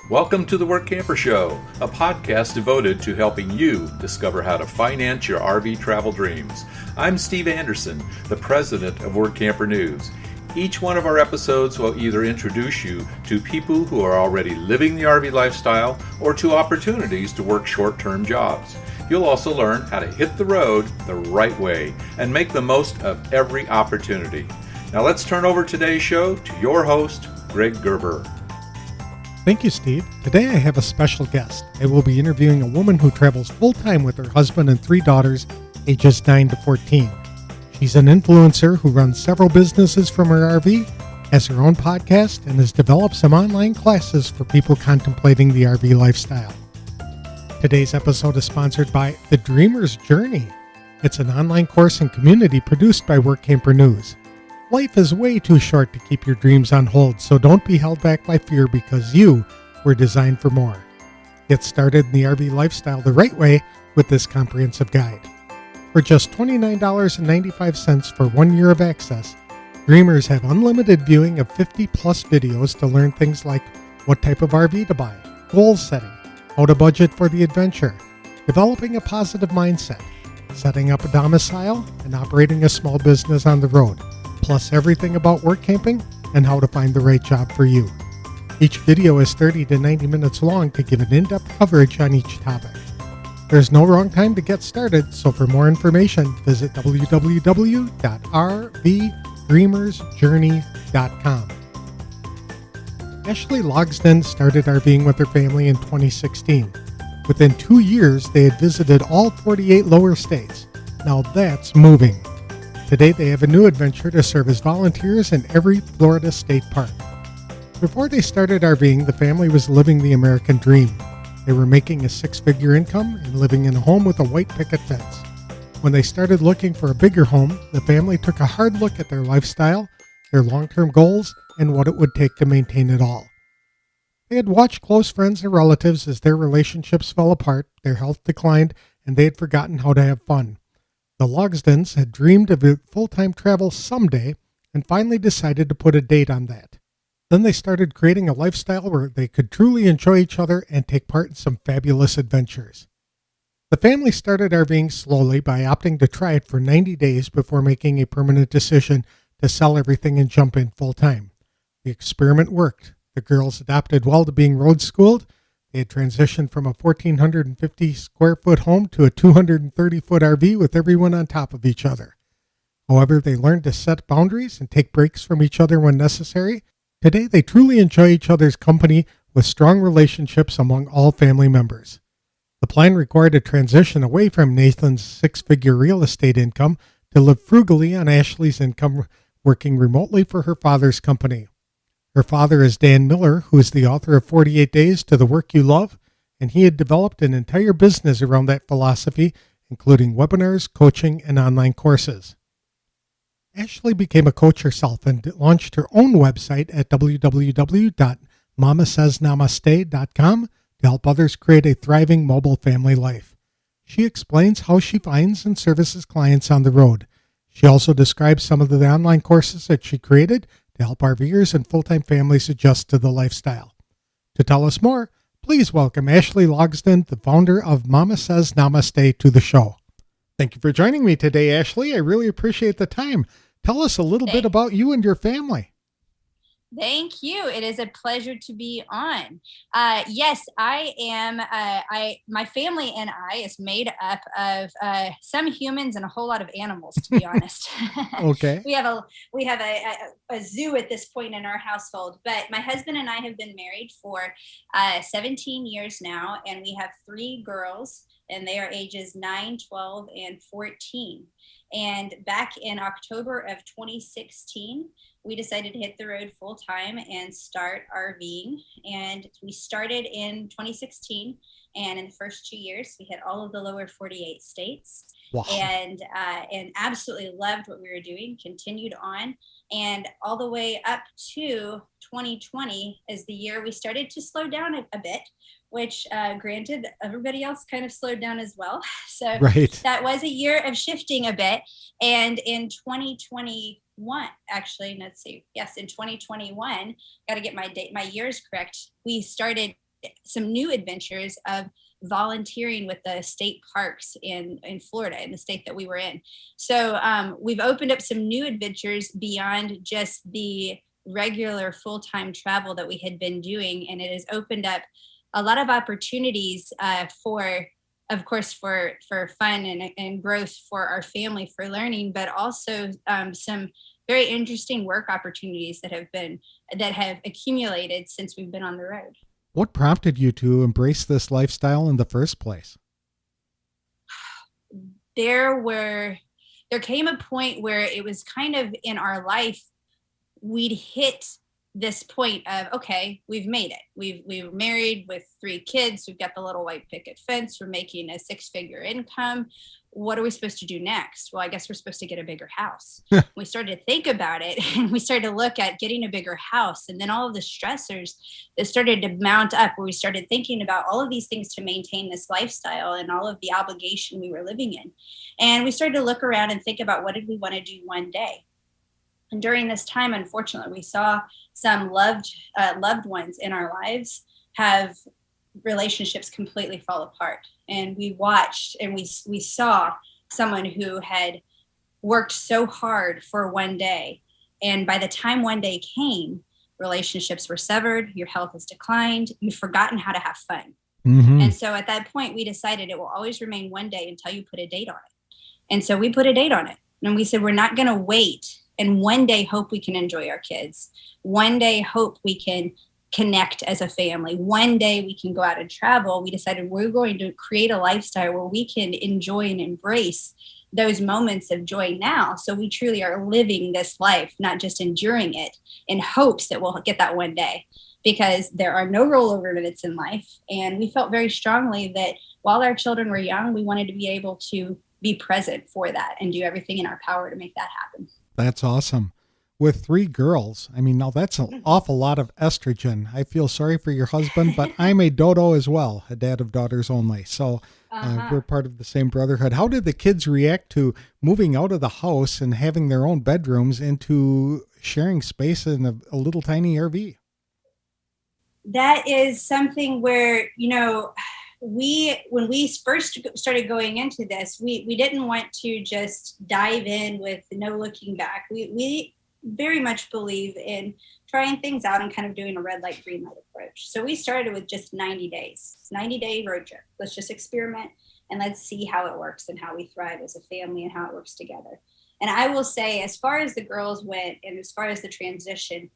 Welcome to the Workamper Show, a podcast devoted to helping you discover how to finance your RV travel dreams. I'm Steve Anderson, the president of Workamper News. Each one of our episodes will either introduce you to people who are already living the RV lifestyle or to opportunities to work short-term jobs. You'll also learn how to hit the road the right way and make the most of every opportunity. Now let's turn over today's show to your host, Greg Gerber. Thank you, Steve. Today I have a special guest. I will be interviewing a woman who travels full-time with her husband and 3 daughters, ages 9 to 14. She's an influencer who runs several businesses from her RV, has her own podcast, and has developed some online classes for people contemplating the RV lifestyle. Today's episode is sponsored by The Dreamer's Journey. It's an online course and community produced by Workamper News. Life is way too short to keep your dreams on hold, so don't be held back by fear because you were designed for more. Get started in the RV lifestyle the right way with this comprehensive guide. For just $29.95 for 1 year of access, Dreamers have unlimited viewing of 50 plus videos to learn things like what type of RV to buy, goal setting, how to budget for the adventure, developing a positive mindset, setting up a domicile, and operating a small business on the road. Plus everything about work camping and how to find the right job for you. Each video is 30 to 90 minutes long to give an in-depth coverage on each topic. There's no wrong time to get started, so for more information, visit www.rvdreamersjourney.com. Ashley Logsdon started RVing with her family in 2016. Within 2 years, they had visited all 48 lower states. Now that's moving. Today, they have a new adventure to serve as volunteers in every Florida state park. Before they started RVing, the family was living the American dream. They were making a 6-figure income and living in a home with a white picket fence. When they started looking for a bigger home, the family took a hard look at their lifestyle, their long-term goals, and what it would take to maintain it all. They had watched close friends and relatives as their relationships fell apart, their health declined, and they had forgotten how to have fun. The Logsdons had dreamed of full-time travel someday and finally decided to put a date on that. Then they started creating a lifestyle where they could truly enjoy each other and take part in some fabulous adventures. The family started RVing slowly by opting to try it for 90 days before making a permanent decision to sell everything and jump in full-time. The experiment worked. The girls adapted well to being road schooled. They had transitioned from a 1,450 square foot home to a 230 foot RV with everyone on top of each other. However, they learned to set boundaries and take breaks from each other when necessary. Today, they truly enjoy each other's company with strong relationships among all family members. The plan required a transition away from Nathan's 6-figure real estate income to live frugally on Ashley's income, working remotely for her father's company. Her father is Dan Miller, who is the author of 48 Days to the Work You Love, and he had developed an entire business around that philosophy, including webinars, coaching, and online courses. Ashley became a coach herself and launched her own website at www.mamasaysnamaste.com to help others create a thriving mobile family life. She explains how she finds and services clients on the road. She also describes some of the online courses that she created to help RVers and full-time families adjust to the lifestyle. To tell us more, please welcome Ashley Logsdon, the founder of Mama Says Namaste, to the show. Thank you for joining me today, Ashley. I really appreciate the time. Tell us a little bit about you and your family. Thank you. It is a pleasure to be on. Yes, I am. My family and I is made up of some humans and a whole lot of animals, to be honest. Okay. We have a zoo at this point in our household, but my husband and I have been married for 17 years now, and we have 3 girls, and they are ages 9, 12, and 14. And back in October of 2016, we decided to hit the road full time and start RVing. And we started in 2016. And in the first 2 years, we hit all of the lower 48 states. Wow. And absolutely loved what we were doing, continued on. And all the way up to 2020 is the year we started to slow down a bit, which granted, everybody else kind of slowed down as well. So Right. That was a year of shifting a bit. And in 2021, actually, let's see, yes, in 2021, got to get my years correct, we started some new adventures of volunteering with the state parks in Florida, in the state that we were in. So we've opened up some new adventures beyond just the regular full-time travel that we had been doing. And it has opened up a lot of opportunities for, of course, for fun and growth for our family, for learning, but also some very interesting work opportunities that have accumulated since we've been on the road. What prompted you to embrace this lifestyle in the first place? There came a point where it was kind of in our life, we'd hit this point of, okay, we've made it. We're married with 3 kids. We've got the little white picket fence. We're making a 6-figure income. What are we supposed to do next? Well, I guess we're supposed to get a bigger house. We started to think about it, and we started to look at getting a bigger house. And then all of the stressors that started to mount up, where we started thinking about all of these things to maintain this lifestyle and all of the obligation we were living in. And we started to look around and think about, what did we want to do one day? And during this time, unfortunately, we saw some loved ones in our lives have relationships completely fall apart. And we watched and we saw someone who had worked so hard for one day. And by the time one day came, relationships were severed, your health has declined, you've forgotten how to have fun. Mm-hmm. And so at that point, we decided it will always remain one day until you put a date on it. And so we put a date on it. And we said, we're not going to wait and one day hope we can enjoy our kids. One day hope we can connect as a family. One day we can go out and travel. We decided we're going to create a lifestyle where we can enjoy and embrace those moments of joy now. So we truly are living this life, not just enduring it in hopes that we'll get that one day, because there are no rollover minutes in life. And we felt very strongly that while our children were young, we wanted to be able to be present for that and do everything in our power to make that happen. That's awesome. With 3 girls, I mean, now that's an awful lot of estrogen. I feel sorry for your husband, but I'm a dodo as well, a dad of daughters only. So we're part of the same brotherhood. How did the kids react to moving out of the house and having their own bedrooms into sharing space in a little tiny RV? That is something where, when we first started going into this, we didn't want to just dive in with no looking back. We very much believe in trying things out and kind of doing a red light, green light approach. So we started with just 90 day road trip. Let's just experiment and let's see how it works and how we thrive as a family and how it works together. And I will say, as far as the girls went and as far as the transition,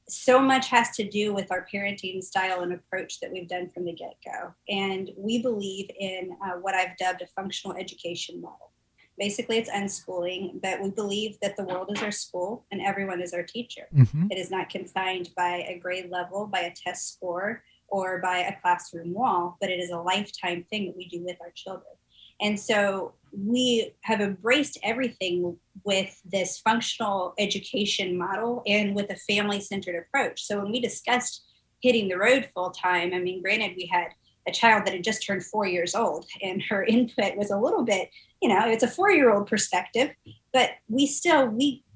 so much has to do with our parenting style and approach that we've done from the get-go. And we believe in what I've dubbed a functional education model. Basically, it's unschooling, but we believe that the world is our school and everyone is our teacher. Mm-hmm. It is not confined by a grade level, by a test score, or by a classroom wall, but it is a lifetime thing that we do with our children. And so we have embraced everything with this functional education model and with a family-centered approach. So when we discussed hitting the road full time, I mean, granted, we had a child that had just turned 4 years old, and her input was a little bit, it's a 4-year-old perspective, but we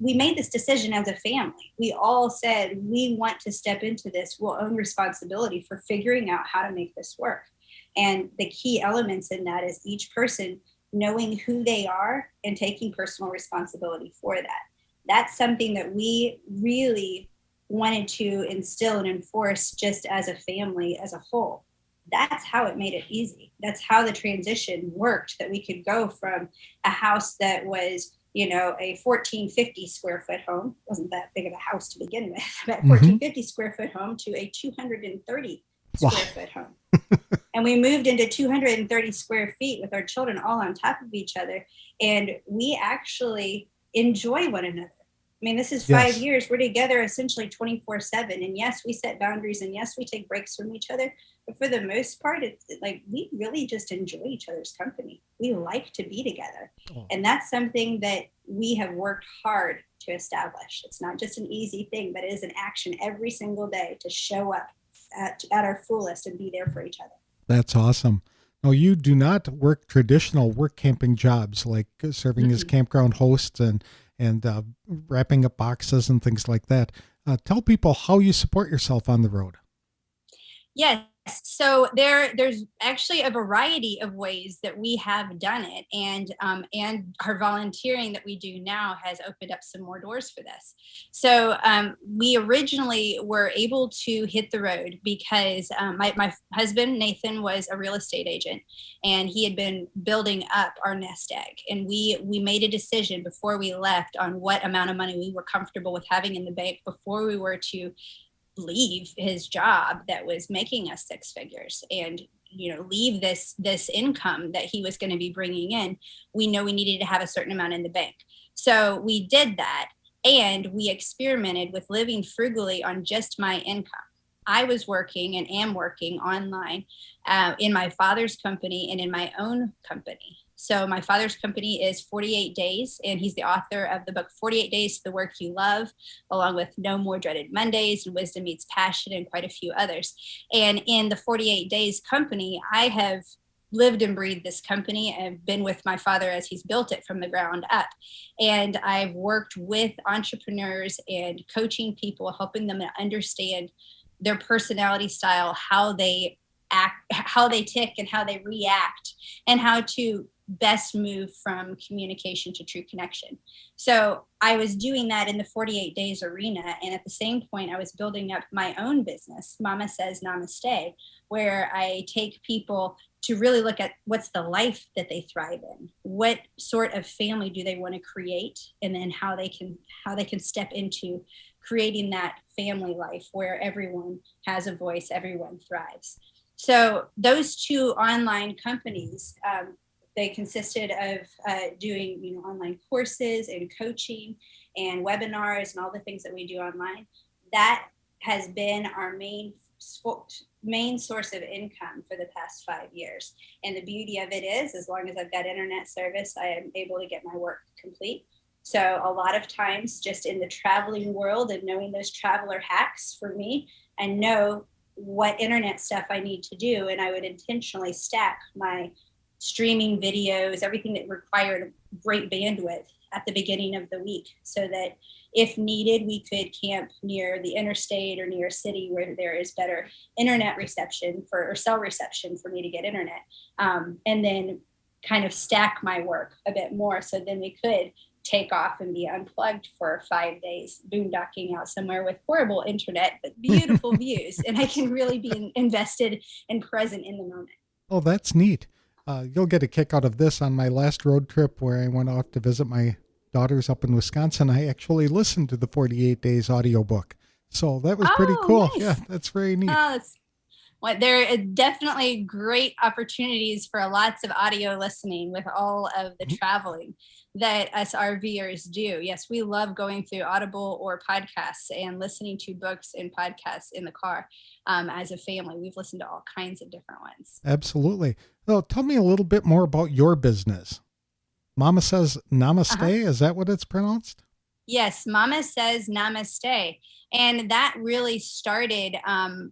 made this decision as a family. We all said, we want to step into this. We'll own responsibility for figuring out how to make this work. And the key elements in that is each person knowing who they are and taking personal responsibility for that. That's something that we really wanted to instill and enforce just as a family as a whole. That's how it made it easy. That's how the transition worked, that we could go from a house that was, a 1450 square foot home, wasn't that big of a house to begin with, but 1450 square foot home to a 230 square foot home. And we moved into 230 square feet with our children all on top of each other. And we actually enjoy one another. I mean, this is 5 years. We're together essentially 24/7. And yes, we set boundaries, and yes, we take breaks from each other. But for the most part, it's like we really just enjoy each other's company. We like to be together. Oh. And that's something that we have worked hard to establish. It's not just an easy thing, but it is an action every single day to show up at our fullest and be there for each other. That's awesome. Now, you do not work traditional work camping jobs like serving as campground hosts and wrapping up boxes and things like that. Tell people how you support yourself on the road. Yes. So there's actually a variety of ways that we have done it, and our volunteering that we do now has opened up some more doors for this. So we originally were able to hit the road because my husband Nathan was a real estate agent, and he had been building up our nest egg, and we made a decision before we left on what amount of money we were comfortable with having in the bank before we were to leave his job that was making us six figures and leave this income that he was going to be bringing in. We know we needed to have a certain amount in the bank, so we did that, and we experimented with living frugally on just my income. I was working and am working online in my father's company and in my own company. So my father's company is 48 Days, and he's the author of the book 48 Days to the Work You Love, along with No More Dreaded Mondays and Wisdom Meets Passion and quite a few others. And in the 48 Days company, I have lived and breathed this company and been with my father as he's built it from the ground up. And I've worked with entrepreneurs and coaching people, helping them to understand their personality style, how they act, how they tick and how they react, and how to best move from communication to true connection. So I was doing that in the 48 Days arena. And at the same point, I was building up my own business, Mama Says Namaste, where I take people to really look at what's the life that they thrive in, what sort of family do they want to create, and then how they can step into creating that family life where everyone has a voice, everyone thrives. So those two online companies, they consisted of doing online courses and coaching and webinars and all the things that we do online. That has been our main source of income for the past 5 years. And the beauty of it is, as long as I've got internet service, I am able to get my work complete. So a lot of times just in the traveling world and knowing those traveler hacks for me, I know what internet stuff I need to do. And I would intentionally stack my streaming videos, everything that required great bandwidth at the beginning of the week, so that if needed, we could camp near the interstate or near a city where there is better internet reception or cell reception for me to get internet, and then kind of stack my work a bit more. So then we could take off and be unplugged for 5 days, boondocking out somewhere with horrible internet, but beautiful views. And I can really be invested and present in the moment. Oh, that's neat. You'll get a kick out of this. On my last road trip where I went off to visit my daughters up in Wisconsin, I actually listened to the 48 Days audiobook. So that was pretty cool. Nice. Yeah, that's very neat. There are definitely great opportunities for lots of audio listening with all of the traveling that us RVers do. Yes, we love going through Audible or podcasts and listening to books and podcasts in the car. As a family, we've listened to all kinds of different ones. Absolutely. Well, tell me a little bit more about your business. Mama Says Namaste. Is that what it's pronounced? Yes, Mama Says Namaste. And that really started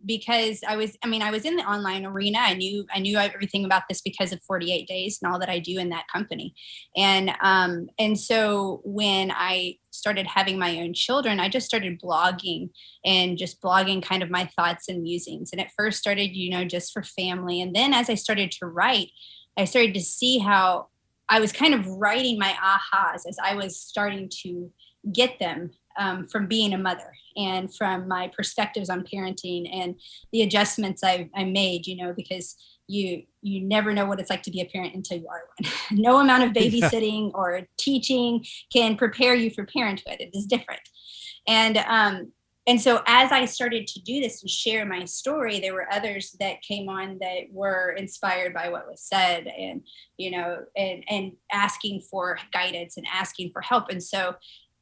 because I was in the online arena. I knew everything about this because of 48 Days and all that I do in that company. And so when I started having my own children, I just started blogging kind of my thoughts and musings. And it first started, just for family. And then as I started to write, I started to see how I was kind of writing my ahas as I was starting to get them from being a mother and from my perspectives on parenting and the adjustments I made, because you never know what it's like to be a parent until you are one. No amount of babysitting or teaching can prepare you for parenthood. It is different. And so as I started to do this and share my story, there were others that came on that were inspired by what was said and, and asking for guidance and asking for help. And so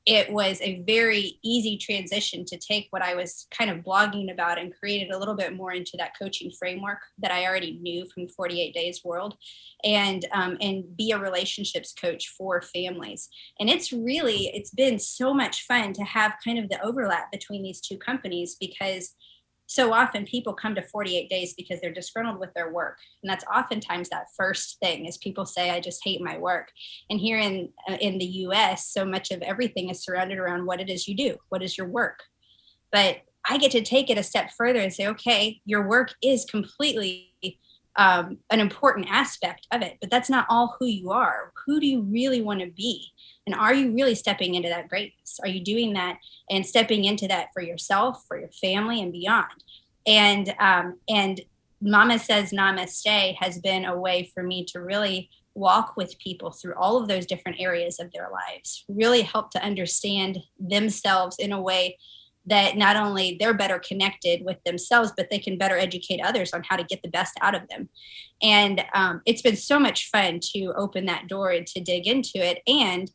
it was a very easy transition to take what I was kind of blogging about and create it a little bit more into that coaching framework that I already knew from 48 Days world, and be a relationships coach for families. And it's been so much fun to have kind of the overlap between these two companies, because so often people come to 48 Days because they're disgruntled with their work. And that's oftentimes that first thing is people say, I just hate my work. And here in the US, so much of everything is surrounded around what it is you do. What is your work? But I get to take it a step further and say, okay, your work is completely an important aspect of it, but that's not all who you are. Who do you really want to be? And are you really stepping into that greatness? Are you doing that and stepping into that for yourself, for your family, and beyond? And Mama Says Namaste has been a way for me to really walk with people through all of those different areas of their lives, really help to understand themselves in a way that not only they're better connected with themselves, but they can better educate others on how to get the best out of them. And it's been so much fun to open that door and to dig into it. And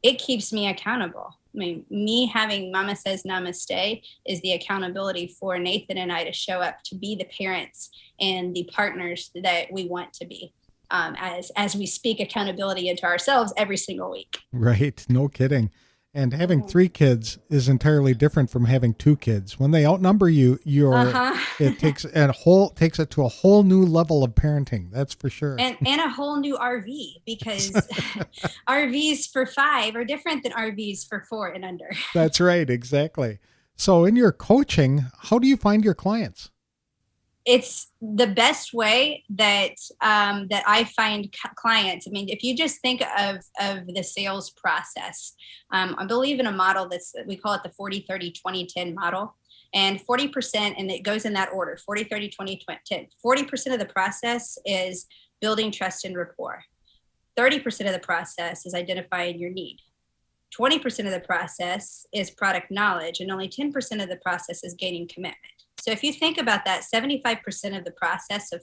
it keeps me accountable. I mean, me having Mama Says Namaste is the accountability for Nathan and I to show up to be the parents and the partners that we want to be, as we speak accountability into ourselves every single week. Right. No kidding. And having 3 kids is entirely different from having 2 kids. When they outnumber you, it takes it to a whole new level of parenting. That's for sure. And a whole new RV, because RVs for 5 are different than RVs for 4 and under. That's right. Exactly. So in your coaching, how do you find your clients? It's the best way that I find clients. I mean, if you just think of the sales process, I believe in a model we call it the 40-30-20-10 model, and 40%, and it goes in that order: 40-30-20-10. 40% of the process is building trust and rapport. 30% of the process is identifying your need. 20% of the process is product knowledge, and only 10% of the process is gaining commitment. So if you think about that, 75% of the process of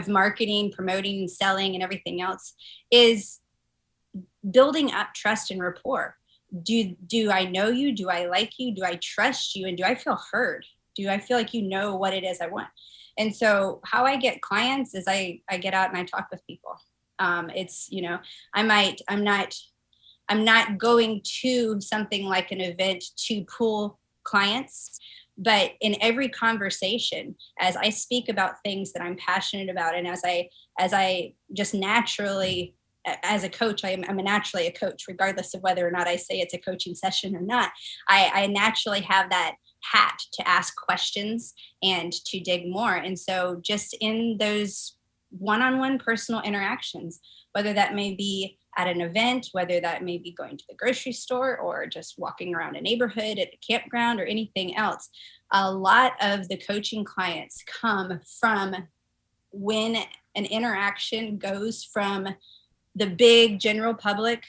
marketing, promoting, and selling and everything else is building up trust and rapport. Do I know you? Do I like you? Do I trust you? And do I feel heard? Do I feel like you know what it is I want? And so how I get clients is I get out and I talk with people. It's, I'm not going to something like an event to pull clients. But in every conversation, as I speak about things that I'm passionate about, and as I just naturally, as a coach, I'm naturally a coach, regardless of whether or not I say it's a coaching session or not. I naturally have that hat to ask questions and to dig more. And so just in those one-on-one personal interactions, whether that may be at an event, whether that may be going to the grocery store or just walking around a neighborhood at a campground or anything else, a lot of the coaching clients come from when an interaction goes from the big general public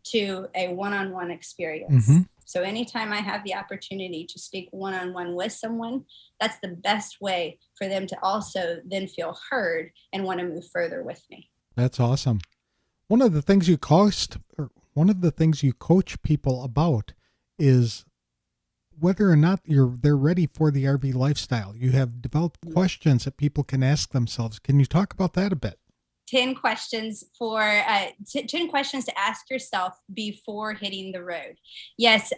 to a one-on-one experience. Mm-hmm. So anytime I have the opportunity to speak one-on-one with someone, that's the best way for them to also then feel heard and want to move further with me. That's awesome. One of the things you coach people about is whether or not they're ready for the RV lifestyle. You have developed questions that people can ask themselves. Can you talk about that a bit? 10 questions to ask yourself before hitting the road. Yes.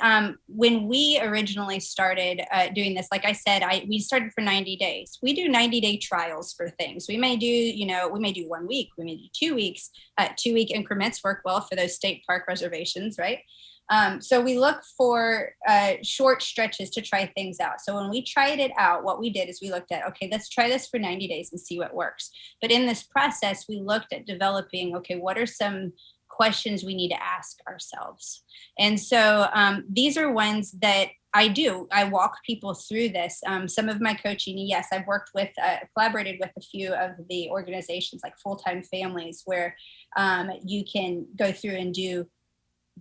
When we originally started doing this, like I said, we started for 90 days. We do 90-day trials for things. We may do 1 week, we may do 2 weeks. 2-week increments work well for those state park reservations, right? So we look for short stretches to try things out. So when we tried it out, what we did is we looked at, okay, let's try this for 90 days and see what works. But in this process, we looked at developing, okay, what are some questions we need to ask ourselves? And so these are ones that I do. I walk people through this. Some of my coaching, yes, I've collaborated with a few of the organizations like Full-Time Families, where you can go through and do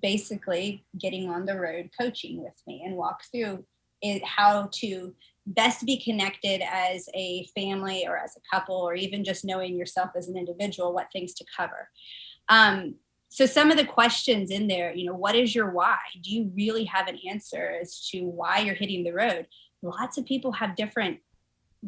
basically getting on the road coaching with me and walk through how to best be connected as a family or as a couple, or even just knowing yourself as an individual, what things to cover. So some of the questions in there, what is your why? Do you really have an answer as to why you're hitting the road? Lots of people have different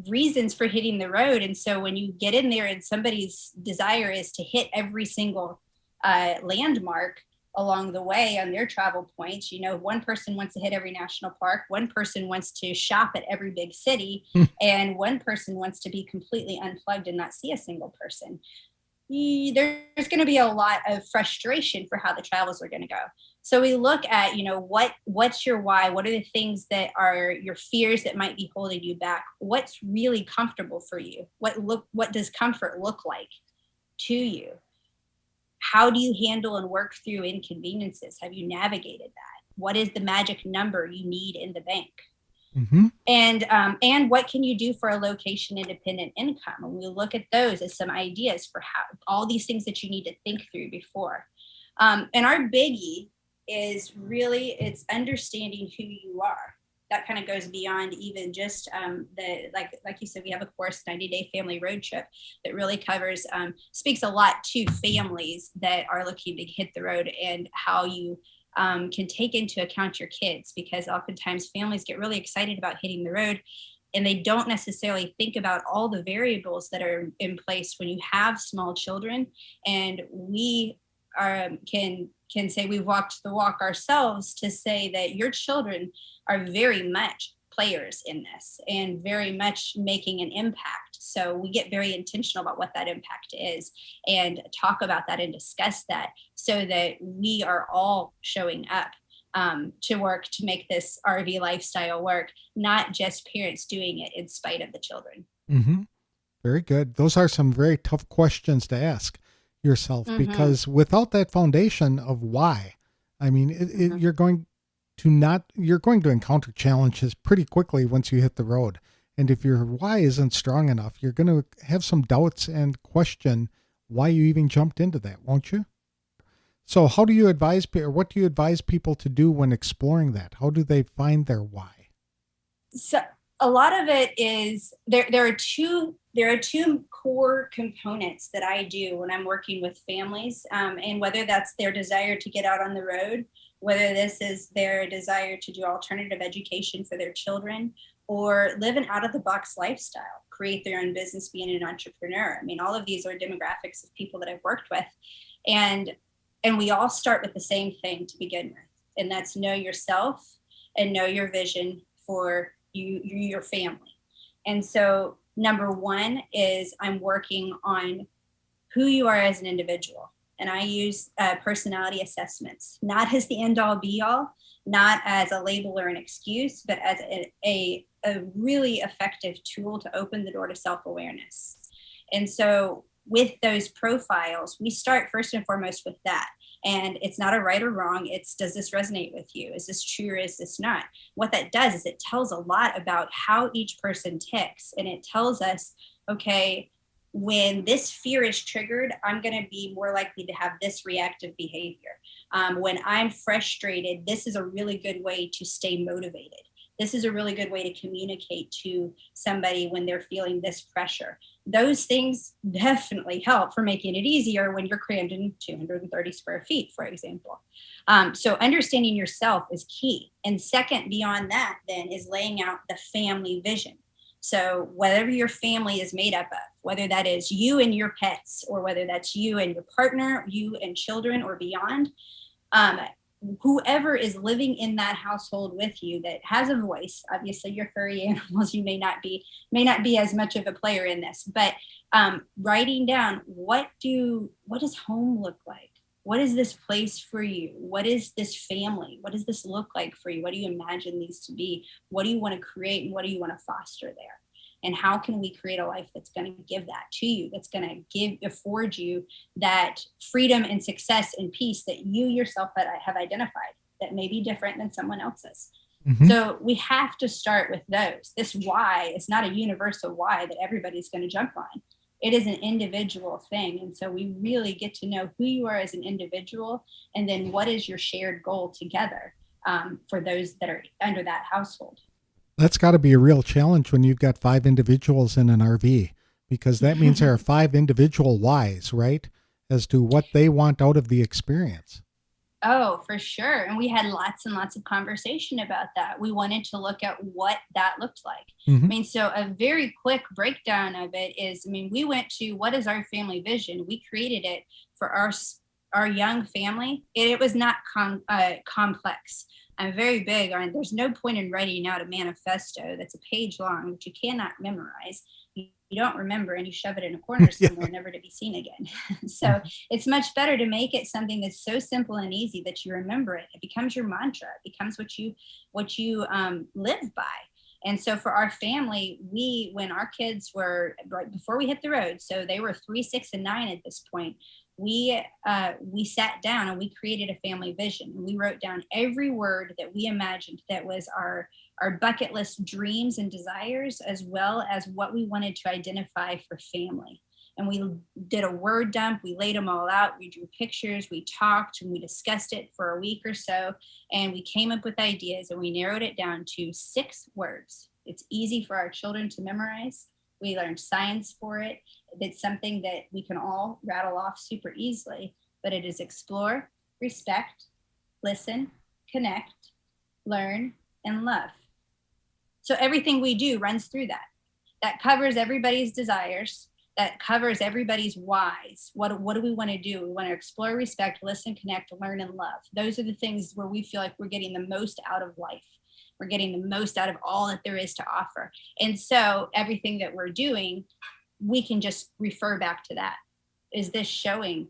reasons for hitting the road. And so when you get in there and somebody's desire is to hit every single landmark along the way on their travel points, one person wants to hit every national park, one person wants to shop at every big city, and one person wants to be completely unplugged and not see a single person. there's going to be a lot of frustration for how the travels are going to go. So we look at, what's your why? What are the things that are your fears that might be holding you back? What's really comfortable for you? What does comfort look like to you? How do you handle and work through inconveniences? Have you navigated that? What is the magic number you need in the bank? Mm-hmm. And what can you do for a location independent income? And we look at those as some ideas for how all these things that you need to think through before. And our biggie is really, it's understanding who you are. That kind of goes beyond even just like you said, we have a course, 90-day family road trip, that really covers, speaks a lot to families that are looking to hit the road, and how you can take into account your kids, because oftentimes families get really excited about hitting the road, and they don't necessarily think about all the variables that are in place when you have small children. And we can say we've walked the walk ourselves to say that your children are very much players in this and very much making an impact. So we get very intentional about what that impact is and talk about that and discuss that, so that we are all showing up to work to make this RV lifestyle work, not just parents doing it in spite of the children. Mm-hmm. Very good. Those are some very tough questions to ask yourself, Mm-hmm. because without that foundation of why, I mean, Mm-hmm. you're going to encounter challenges pretty quickly once you hit the road. And if your why isn't strong enough, you're going to have some doubts and question why you even jumped into that, won't you? So how do you advise, or what do you advise people to do when exploring that? How do they find their why? So a lot of it is there are two core components that I do when I'm working with families, and whether that's their desire to get out on the road, whether this is their desire to do alternative education for their children, or live an out-of-the-box lifestyle, create their own business, being an entrepreneur. I mean, all of these are demographics of people that I've worked with. And we all start with the same thing to begin with, and that's know yourself and know your vision for your family. And so number one is I'm working on who you are as an individual. And I use personality assessments, not as the end all be all, not as a label or an excuse, but as a really effective tool to open the door to self-awareness. And so with those profiles, we start first and foremost with that. And it's not a right or wrong. It's, does this resonate with you? Is this true or is this not? What that does is it tells a lot about how each person ticks. And it tells us, okay, when this fear is triggered, I'm going to be more likely to have this reactive behavior. When I'm frustrated, this is a really good way to stay motivated. This is a really good way to communicate to somebody when they're feeling this pressure. Those things definitely help for making it easier when you're crammed in 230 square feet, for example. So understanding yourself is key. And second, beyond that, then, is laying out the family vision. So whatever your family is made up of, whether that is you and your pets, or whether that's you and your partner, you and children, or beyond, whoever is living in that household with you that has a voice. Obviously your furry animals, you may not be as much of a player in this, but writing down what does home look like? What is this place for you? What is this family? What does this look like for you? What do you imagine these to be? What do you want to create, and what do you want to foster there? And how can we create a life that's going to give that to you, that's going to afford you that freedom and success and peace that you yourself have identified, that may be different than someone else's. Mm-hmm. So we have to start with those. This why is not a universal why that everybody's going to jump on. It is an individual thing. And so we really get to know who you are as an individual, and then what is your shared goal together for those that are under that household. That's got to be a real challenge when you've got 5 individuals in an RV, because that means there are 5 individual whys, right? As to what they want out of the experience. Oh, for sure. And we had lots and lots of conversation about that. We wanted to look at what that looked like. Mm-hmm. I mean, so a very quick breakdown of it is, we went to what is our family vision? We created it for our young family, it was not complex. I'm very big on, there's no point in writing out a manifesto that's a page long, which you cannot memorize. You don't remember, and you shove it in a corner somewhere, Yeah. never to be seen again. So it's much better to make it something that's so simple and easy that you remember it. It becomes your mantra. It becomes what you live by. And so for our family, when our kids were right before we hit the road, so they were 3, 6, and 9 at this point, we sat down and we created a family vision. And we wrote down every word that we imagined that was our bucket list dreams and desires, as well as what we wanted to identify for family. And we did a word dump. We laid them all out. We drew pictures. We talked and we discussed it for a week or so. And we came up with ideas and we narrowed it down to 6 words. It's easy for our children to memorize. We learned science for it. It's something that we can all rattle off super easily, but it is explore, respect, listen, connect, learn, and love. So everything we do runs through that. That covers everybody's desires. That covers everybody's whys. What do we want to do? We want to explore, respect, listen, connect, learn, and love. Those are the things where we feel like we're getting the most out of life. We're getting the most out of all that there is to offer. And so everything that we're doing, we can just refer back to that. Is this showing,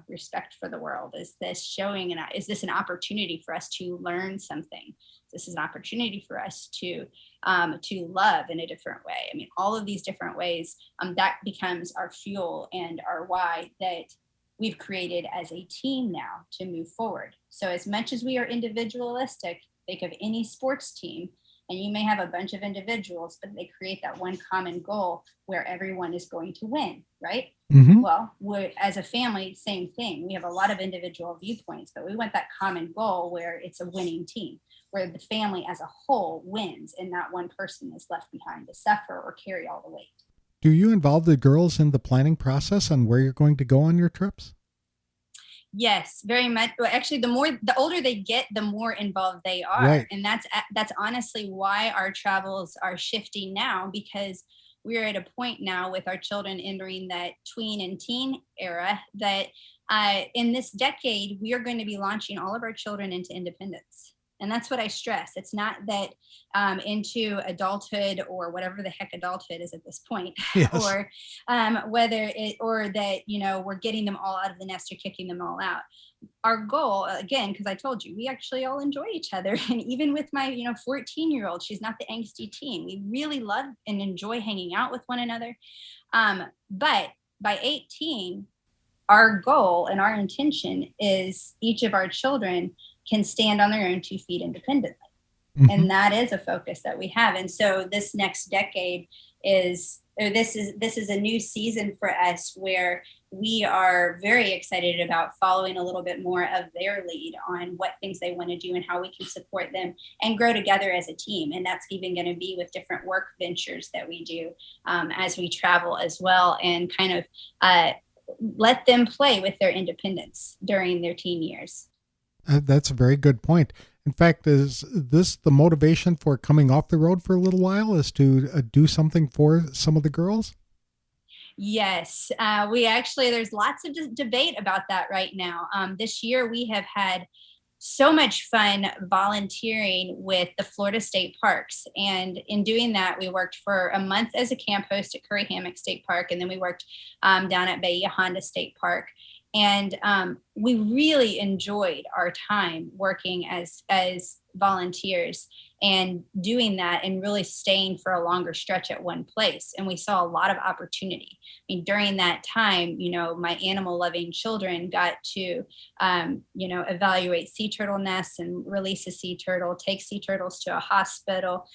respect for the world? Is this showing, is this an opportunity for us to learn something? This is an opportunity for us to love in a different way. I mean, all of these different ways, that becomes our fuel and our why that we've created as a team now to move forward. So as much as we are individualistic, think of any sports team, and you may have a bunch of individuals, but they create that one common goal where everyone is going to win, right? Mm-hmm. Well, as a family, same thing. We have a lot of individual viewpoints, but we want that common goal where it's a winning team, where the family as a whole wins and not one person is left behind to suffer or carry all the weight. Do you involve the girls in the planning process on where you're going to go on your trips? Yes, very much. Well, actually, the older they get, the more involved they are. Right. And that's honestly why our travels are shifting now, because we're at a point now with our children entering that tween and teen era that in this decade, we are going to be launching all of our children into independence. And that's what I stress. It's not that into adulthood or whatever the heck adulthood is at this point, Yes. or whether it, or that, we're getting them all out of the nest or kicking them all out. Our goal, again, because I told you, we actually all enjoy each other. And even with my, 14-year-old, she's not the angsty teen. We really love and enjoy hanging out with one another. But by 18, our goal and our intention is each of our children can stand on their own 2 feet independently. Mm-hmm. And that is a focus that we have. And so this next decade this is a new season for us where we are very excited about following a little bit more of their lead on what things they want to do and how we can support them and grow together as a team. And that's even going to be with different work ventures that we do as we travel as well, and kind of let them play with their independence during their teen years. That's a very good point. In fact, is this the motivation for coming off the road for a little while, is to do something for some of the girls? Yes, there's lots of debate about that right now. This year we have had so much fun volunteering with the Florida State Parks. And in doing that, we worked for a month as a camp host at Curry Hammock State Park. And then we worked down at Bahia Honda State Park. And we really enjoyed our time working as volunteers and doing that and really staying for a longer stretch at one place. And we saw a lot of opportunity. I mean, during that time, my animal loving children got to, evaluate sea turtle nests and release a sea turtle, take sea turtles to a hospital,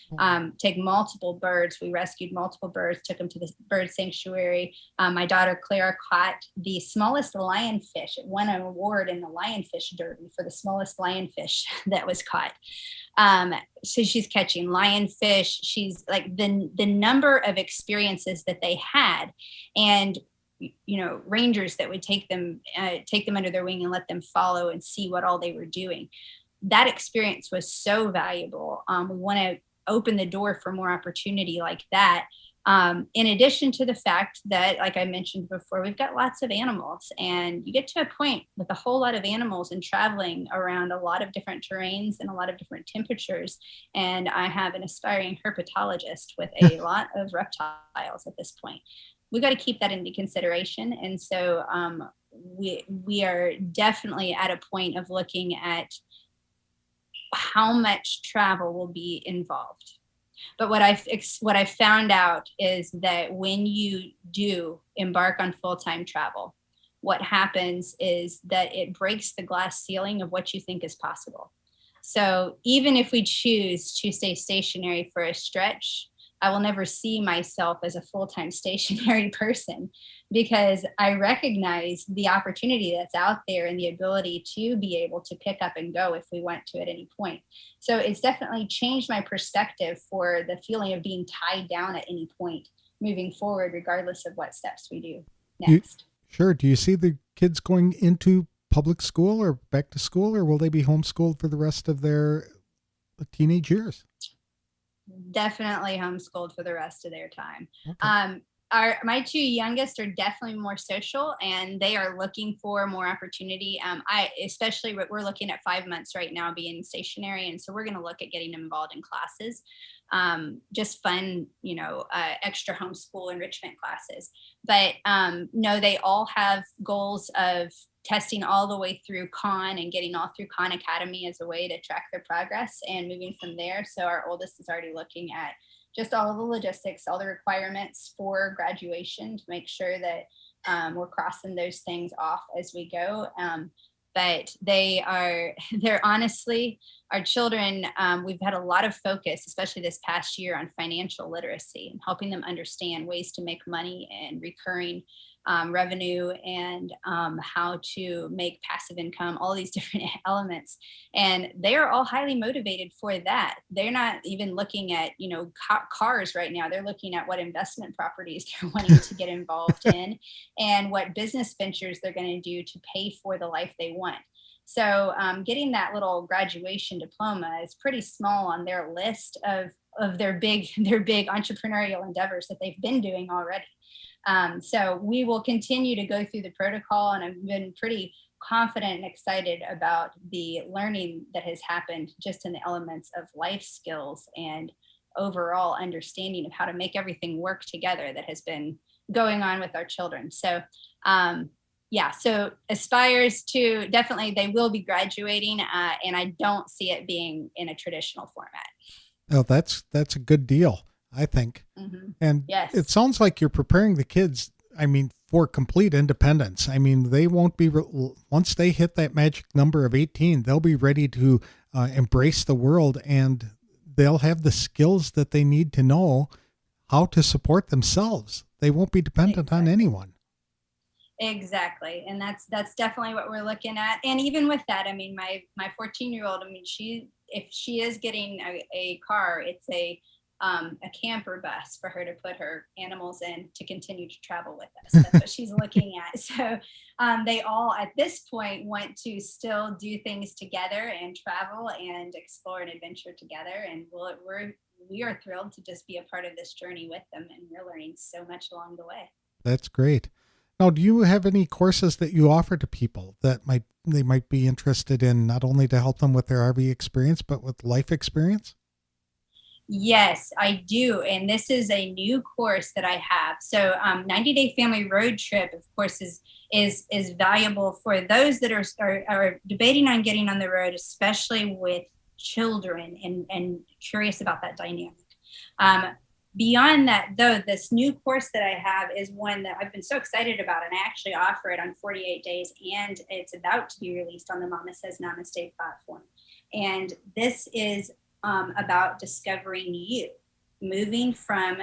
take multiple birds. We rescued multiple birds, took them to the bird sanctuary. My daughter, Clara, caught the smallest lionfish. It won an award in the lionfish derby for the smallest lionfish that was caught. So she's catching lionfish. She's like the number of experiences that they had, and rangers that would take them under their wing and let them follow and see what all they were doing. That experience was so valuable. We want to open the door for more opportunity like that In addition to the fact that, like I mentioned before, we've got lots of animals, and you get to a point with a whole lot of animals and traveling around a lot of different terrains and a lot of different temperatures. And I have an aspiring herpetologist with a lot of reptiles at this point. We got to keep that into consideration. And so we are definitely at a point of looking at how much travel will be involved. But what I've found out is that when you do embark on full-time travel, what happens is that it breaks the glass ceiling of what you think is possible. So even if we choose to stay stationary for a stretch, I will never see myself as a full-time stationary person, because I recognize the opportunity that's out there and the ability to be able to pick up and go if we want to at any point. So it's definitely changed my perspective for the feeling of being tied down at any point moving forward, regardless of what steps we do next. Sure. Do you see the kids going into public school or back to school, or will they be homeschooled for the rest of their teenage years? Definitely homeschooled for the rest of their time. Okay. My two youngest are definitely more social, and they are looking for more opportunity. Especially we're looking at 5 months right now being stationary, and so we're going to look at getting them involved in classes, just fun, extra homeschool enrichment classes. But no, they all have goals of testing all the way through Khan and getting all through Khan Academy as a way to track their progress and moving from there. So our oldest is already looking at just all the logistics, all the requirements for graduation to make sure that we're crossing those things off as we go. But they're honestly, our children, we've had a lot of focus, especially this past year, on financial literacy and helping them understand ways to make money and recurring revenue, and how to make passive income, all these different elements. And they are all highly motivated for that. They're not even looking at, cars right now. They're looking at what investment properties they're wanting to get involved in and what business ventures they're going to do to pay for the life they want. So getting that little graduation diploma is pretty small on their list of their big entrepreneurial endeavors that they've been doing already. So we will continue to go through the protocol, and I've been pretty confident and excited about the learning that has happened just in the elements of life skills and overall understanding of how to make everything work together that has been going on with our children. So so aspires to, definitely they will be graduating, and I don't see it being in a traditional format. Oh, that's a good deal, I think. Mm-hmm. And yes, it sounds like you're preparing the kids, for complete independence. They won't be, once they hit that magic number of 18, they'll be ready to embrace the world, and they'll have the skills that they need to know how to support themselves. They won't be dependent on anyone. Exactly. And that's definitely what we're looking at. And even with that, my 14-year-old, if she is getting a car, it's a camper bus for her to put her animals in to continue to travel with us. That's what she's looking at. So they all at this point want to still do things together and travel and explore and adventure together. And we are thrilled to just be a part of this journey with them, and we're learning so much along the way. That's great. Now, do you have any courses that you offer to people that they might be interested in, not only to help them with their RV experience, but with life experience? Yes, I do. And this is a new course that I have. So 90-Day Family Road Trip, of course, is valuable for those that are debating on getting on the road, especially with children and curious about that dynamic. Beyond that, though, this new course that I have is one that I've been so excited about, and I actually offer it on 48 days, and it's about to be released on the Mama Says Namaste platform. And this is about discovering you, moving from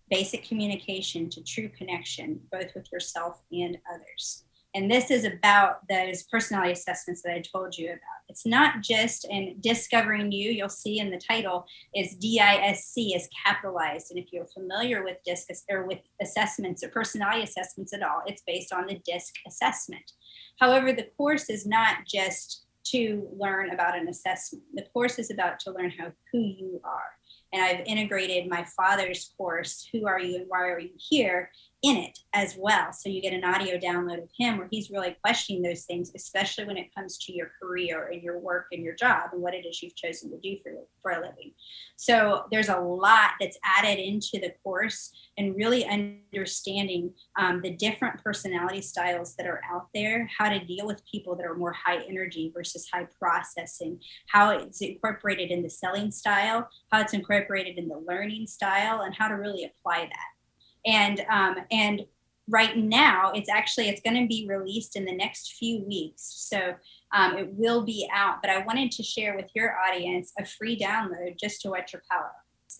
basic communication to true connection, both with yourself and others. And this is about those personality assessments that I told you about. It's not just in discovering you. You'll see in the title is DISC is capitalized. And if you're familiar with DISC or with assessments or personality assessments at all, it's based on the DISC assessment. However, the course is not just to learn about an assessment. The course is about to learn who you are. And I've integrated my father's course, Who Are You and Why Are You Here, in it as well. So you get an audio download of him where he's really questioning those things, especially when it comes to your career and your work and your job and what it is you've chosen to do for a living. So there's a lot that's added into the course, and really understanding the different personality styles that are out there, how to deal with people that are more high energy versus high processing, how it's incorporated in the selling style, how it's incorporated in the learning style, and how to really apply that. And right now it's going to be released in the next few weeks. So it will be out, but I wanted to share with your audience a free download just to whet your palate.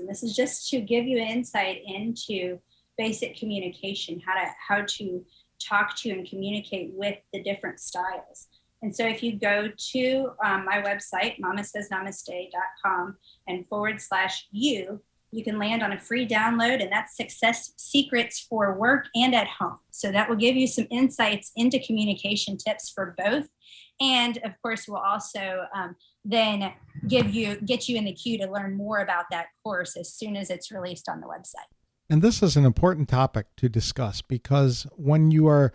And this is just to give you insight into basic communication, how to talk to and communicate with the different styles. And so if you go to my website, mamasaysnamaste.com and /you, you can land on a free download, and that's Success Secrets for Work and at Home. So that will give you some insights into communication tips for both. And of course, we'll also then get you in the queue to learn more about that course as soon as it's released on the website. And this is an important topic to discuss, because when you are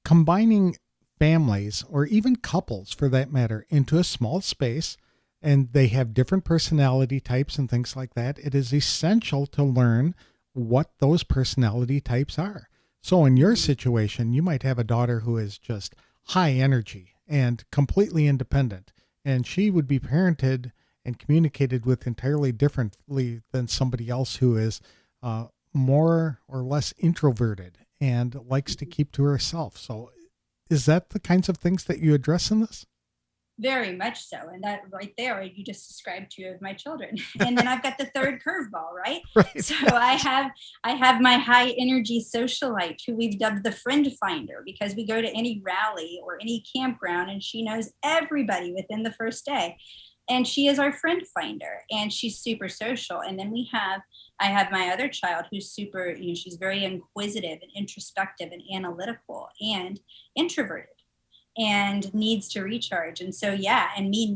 combining families, or even couples for that matter, into a small space, and they have different personality types and things like that, it is essential to learn what those personality types are. So in your situation, you might have a daughter who is just high energy and completely independent, and she would be parented and communicated with entirely differently than somebody else who is more or less introverted and likes to keep to herself. So is that the kinds of things that you address in this? Very much so. And that right there, you just described two of my children. And then I've got the third curveball, right? Right. So I have my high energy socialite who we've dubbed the friend finder, because we go to any rally or any campground and she knows everybody within the first day. And she is our friend finder, and she's super social. And then I have my other child who's super, she's very inquisitive and introspective and analytical and introverted and needs to recharge. And so,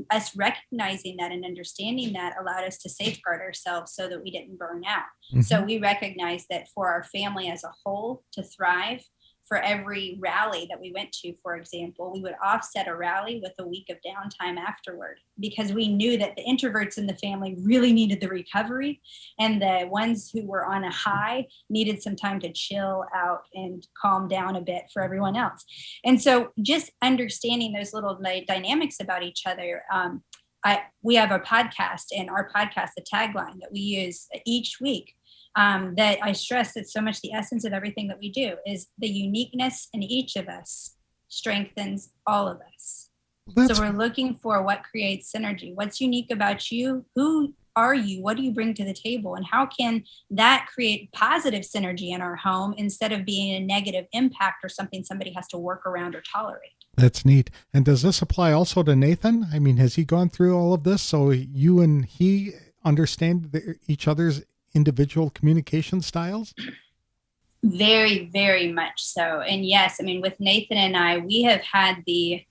us recognizing that and understanding that allowed us to safeguard ourselves so that we didn't burn out. Mm-hmm. So we recognize that for our family as a whole to thrive, for every rally that we went to, for example, we would offset a rally with a week of downtime afterward, because we knew that the introverts in the family really needed the recovery, and the ones who were on a high needed some time to chill out and calm down a bit for everyone else. And so just understanding those little dynamics about each other. We have a podcast, and our podcast, the tagline that we use each week, that I stress that so much the essence of everything that we do is the uniqueness in each of us strengthens all of us. So we're looking for what creates synergy. What's unique about you? Who are you? What do you bring to the table? And how can that create positive synergy in our home instead of being a negative impact or something somebody has to work around or tolerate? That's neat. And does this apply also to Nathan? I mean, has he gone through all of this so you and he understand each other's individual communication styles? Very, very much so. And yes, I mean, with Nathan and I, we have had the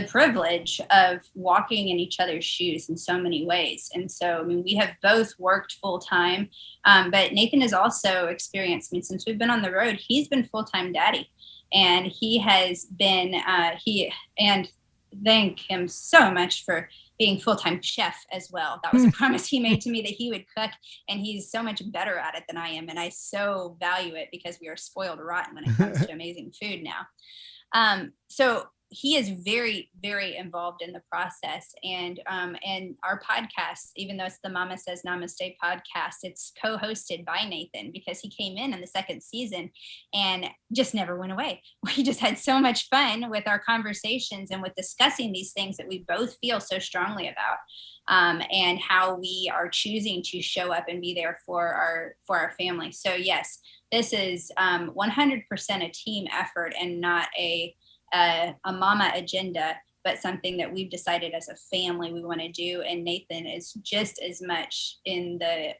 privilege of walking in each other's shoes in so many ways. And so, I mean, we have both worked full time, but Nathan has also experienced, I mean, since we've been on the road, he's been full-time daddy, and he has been, and thank him so much for being full-time chef as well. That was a promise he made to me that he would cook, and he's so much better at it than I am. And I so value it because we are spoiled rotten when it comes to amazing food now. So he is very, very involved in the process. And our podcast, even though it's the Mama Says Namaste podcast, it's co-hosted by Nathan, because he came in the second season and just never went away. We just had so much fun with our conversations and with discussing these things that we both feel so strongly about, and how we are choosing to show up and be there for our family. So yes, this is 100% a team effort and not a mama agenda, but something that we've decided as a family we want to do. And Nathan is just as much in the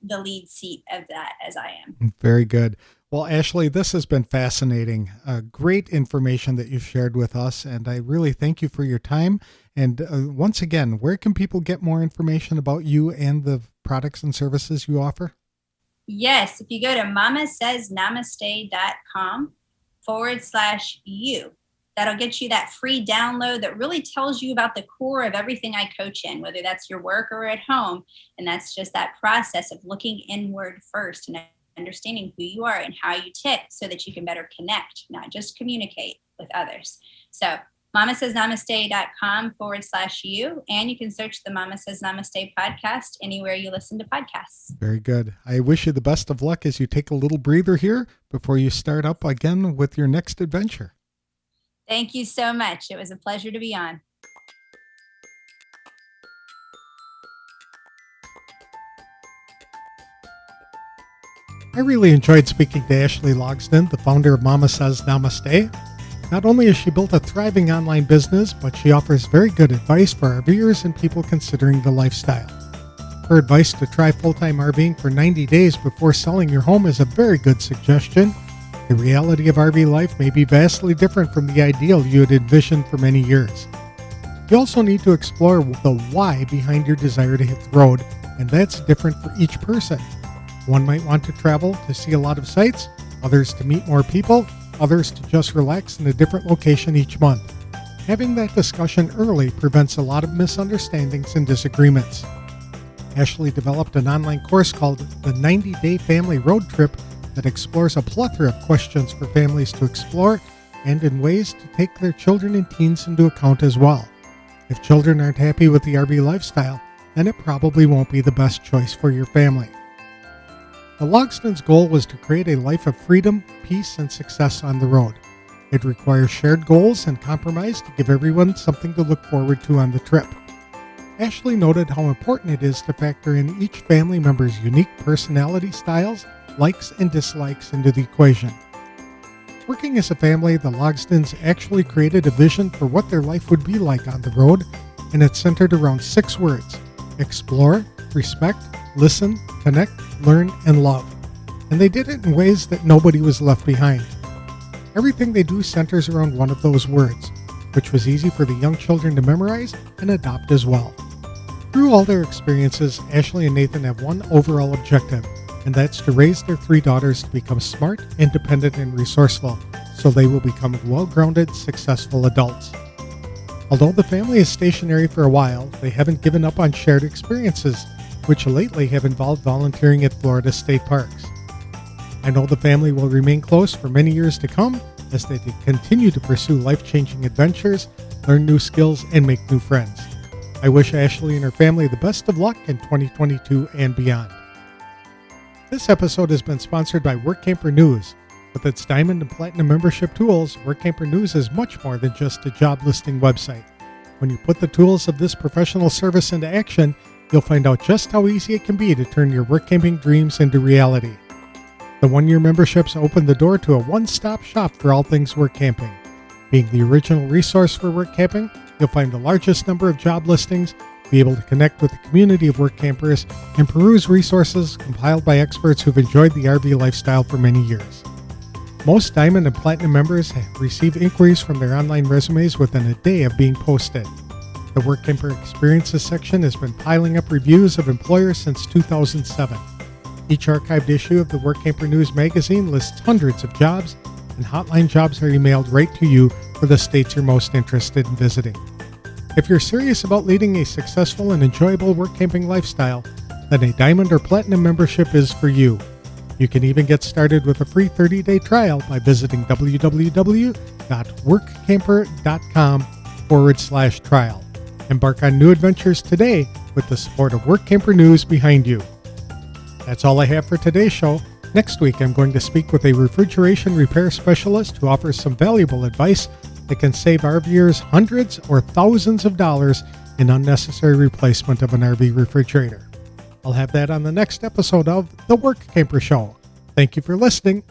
lead seat of that as I am. Very good. Well, Ashley, this has been fascinating. Great information that you've shared with us, and I really thank you for your time. And once again, where can people get more information about you and the products and services you offer? Yes, if you go to mamasaysnamaste.com/you, that'll get you that free download that really tells you about the core of everything I coach in, whether that's your work or at home. And that's just that process of looking inward first and understanding who you are and how you tick so that you can better connect, not just communicate with others. So mamasaysnamaste.com/you, and you can search the Mama Says Namaste podcast anywhere you listen to podcasts. Very good. I wish you the best of luck as you take a little breather here before you start up again with your next adventure. Thank you so much. It was a pleasure to be on. I really enjoyed speaking to Ashley Logsdon, the founder of Mama Says Namaste. Not only has she built a thriving online business, but she offers very good advice for RVers and people considering the lifestyle. Her advice to try full-time RVing for 90 days before selling your home is a very good suggestion. The reality of RV life may be vastly different from the ideal you had envisioned for many years. You also need to explore the why behind your desire to hit the road, and that's different for each person. One might want to travel to see a lot of sights, others to meet more people, others to just relax in a different location each month. Having that discussion early prevents a lot of misunderstandings and disagreements. Ashley developed an online course called the 90-Day Family Road Trip that explores a plethora of questions for families to explore and in ways to take their children and teens into account as well. If children aren't happy with the RV lifestyle, then it probably won't be the best choice for your family. The Logsdon's goal was to create a life of freedom, peace, and success on the road. It requires shared goals and compromise to give everyone something to look forward to on the trip. Ashley noted how important it is to factor in each family member's unique personality styles, likes, and dislikes into the equation. Working as a family, the Logsdons actually created a vision for what their life would be like on the road, and it's centered around 6 words: explore, respect, listen, connect, learn, and love. And they did it in ways that nobody was left behind. Everything they do centers around one of those words, which was easy for the young children to memorize and adopt as well. Through all their experiences, Ashley and Nathan have one overall objective, and that's to raise their 3 daughters to become smart, independent, and resourceful, so they will become well-grounded, successful adults. Although the family is stationary for a while, they haven't given up on shared experiences, which lately have involved volunteering at Florida state parks. I know the family will remain close for many years to come as they continue to pursue life-changing adventures, learn new skills, and make new friends. I wish Ashley and her family the best of luck in 2022 and beyond. This episode has been sponsored by Workamper News. With its Diamond and Platinum membership tools, Workamper News is much more than just a job listing website. When you put the tools of this professional service into action, you'll find out just how easy it can be to turn your work camping dreams into reality. The 1-year memberships open the door to a one-stop shop for all things work camping. Being the original resource for work camping, you'll find the largest number of job listings, be able to connect with the community of work campers, and peruse resources compiled by experts who've enjoyed the RV lifestyle for many years. Most Diamond and Platinum members receive inquiries from their online resumes within a day of being posted. The Workamper Experiences section has been piling up reviews of employers since 2007. Each archived issue of the Workamper News magazine lists hundreds of jobs, and hotline jobs are emailed right to you for the states you're most interested in visiting. If you're serious about leading a successful and enjoyable work camping lifestyle, then a Diamond or Platinum membership is for you. You can even get started with a free 30-day trial by visiting www.workamper.com/trial. Embark on new adventures today with the support of Workamper News behind you. That's all I have for today's show. Next week, I'm going to speak with a refrigeration repair specialist who offers some valuable advice that can save RVers hundreds or thousands of dollars in unnecessary replacement of an RV refrigerator. I'll have that on the next episode of The Workamper Show. Thank you for listening.